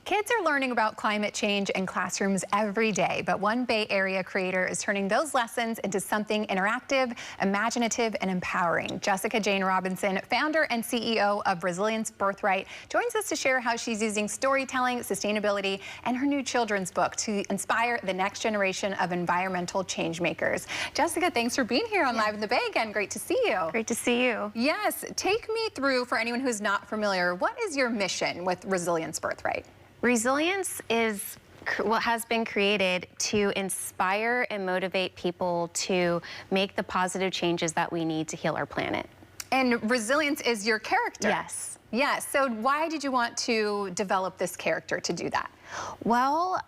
Kids are learning about climate change in classrooms every day, but one Bay Area creator is turning those lessons into something interactive, imaginative, and empowering. Jessica Jane Robinson, founder and CEO of Resilience Birthright, joins us to share how she's using storytelling, sustainability, and her new children's book to inspire the next generation of environmental change makers. Jessica, thanks for being here on Live in the Bay again. Great to see you. Great to see you. Yes, take me through, for anyone who's not familiar, what is your mission with Resilience Birthright? Resilience is what has been created to inspire and motivate people to make the positive changes that we need to heal our planet. And resilience is your character. Yes. Yes. So why did you want to develop this character to do that? Well,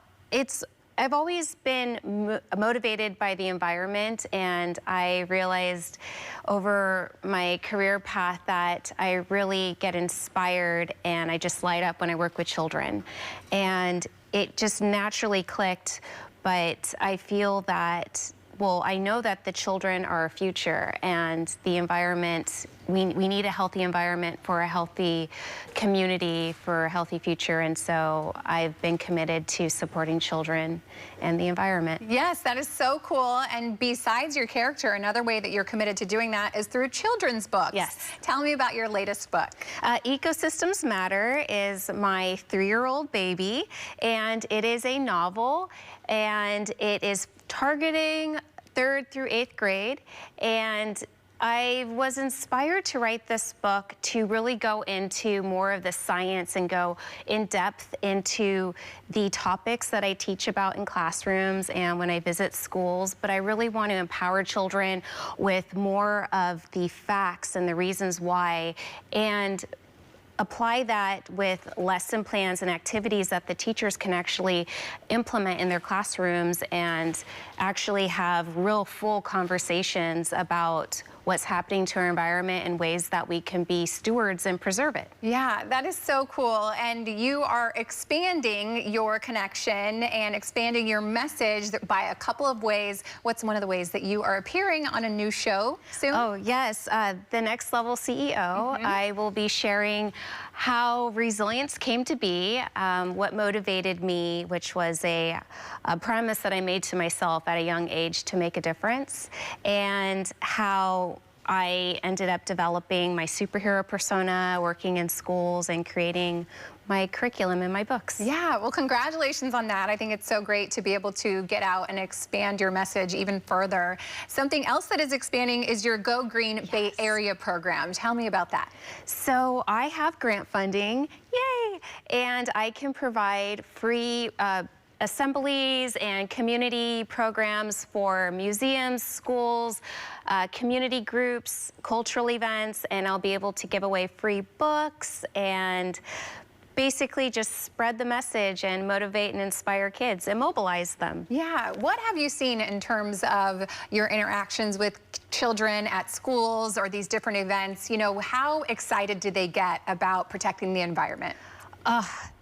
I've always been motivated by the environment, and I realized over my career path that I really get inspired and I just light up when I work with children. And it just naturally clicked, but I feel that, well, I know that the children are our future, and the environment, we need a healthy environment for a healthy community, for a healthy future, and so I've been committed to supporting children and the environment. Yes, that is so cool. And besides your character, another way that you're committed to doing that is through children's books. Yes. Tell me about your latest book. Ecosystems Matter is my 3-year-old baby, and it is a novel, and it is targeting 3rd through 8th grade, and I was inspired to write this book to really go into more of the science and go in depth into the topics that I teach about in classrooms and when I visit schools, but I really want to empower children with more of the facts and the reasons why, and apply that with lesson plans and activities that the teachers can actually implement in their classrooms and actually have real full conversations about what's happening to our environment and ways that we can be stewards and preserve it. Yeah, that is so cool. And you are expanding your connection and expanding your message by a couple of ways. What's one of the ways that you are appearing on a new show soon? Oh, yes. The Next Level CEO. I will be sharing how resilience came to be, what motivated me, which was a promise that I made to myself at a young age to make a difference, and how I ended up developing my superhero persona, working in schools, and creating my curriculum in my books. Yeah, well, congratulations on that. I think it's so great to be able to get out and expand your message even further. Something else that is expanding is your Go Green Bay Area program. Tell me about that. So I have grant funding, yay, and I can provide free assemblies and community programs for museums, schools, community groups, cultural events, and I'll be able to give away free books and basically just spread the message and motivate and inspire kids and mobilize them. Yeah, what have you seen in terms of your interactions with children at schools or these different events? You know, how excited do they get about protecting the environment?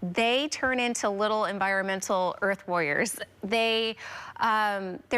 They turn into little environmental earth warriors. They're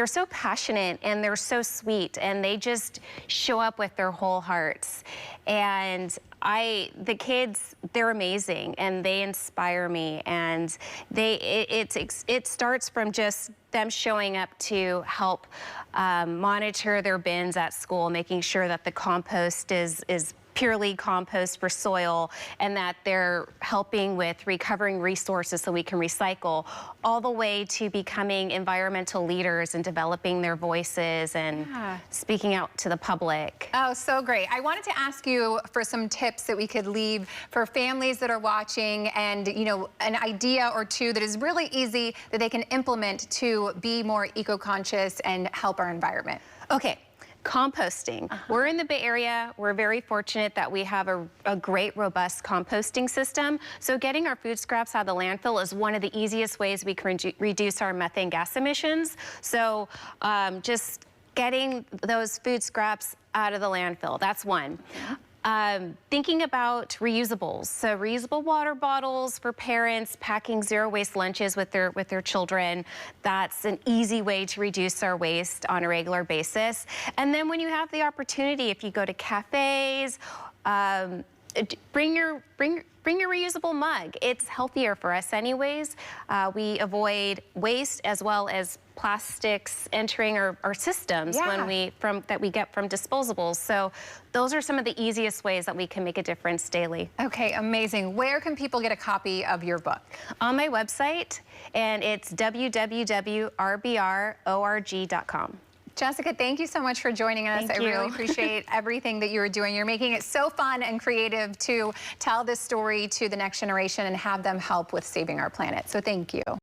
so passionate and they're so sweet, and they just show up with their whole hearts. And the kids, they're amazing and they inspire me, and it starts from just them showing up to help monitor their bins at school, making sure that the compost is purely compost for soil, and that they're helping with recovering resources so we can recycle, all the way to becoming environmental leaders and developing their voices and speaking out to the public. Oh, so great. I wanted to ask you for some tips that we could leave for families that are watching, and, you know, an idea or two that is really easy that they can implement to be more eco-conscious and help our environment. Okay. Composting. We're in the Bay Area. We're very fortunate that we have a great, robust composting system. So getting our food scraps out of the landfill is one of the easiest ways we can reduce our methane gas emissions. So just getting those food scraps out of the landfill, that's one. Thinking about reusables, so reusable water bottles for parents, packing zero-waste lunches with their children. That's an easy way to reduce our waste on a regular basis. And then when you have the opportunity, if you go to cafes, Bring your reusable mug. It's healthier for us anyways. We avoid waste as well as plastics entering our systems when that we get from disposables. So those are some of the easiest ways that we can make a difference daily. Okay, amazing. Where can people get a copy of your book? On my website, and it's www.rbrorg.com. Jessica, thank you so much for joining us. Thank I you. really appreciate everything that you are doing. You're making it so fun and creative to tell this story to the next generation and have them help with saving our planet. So thank you.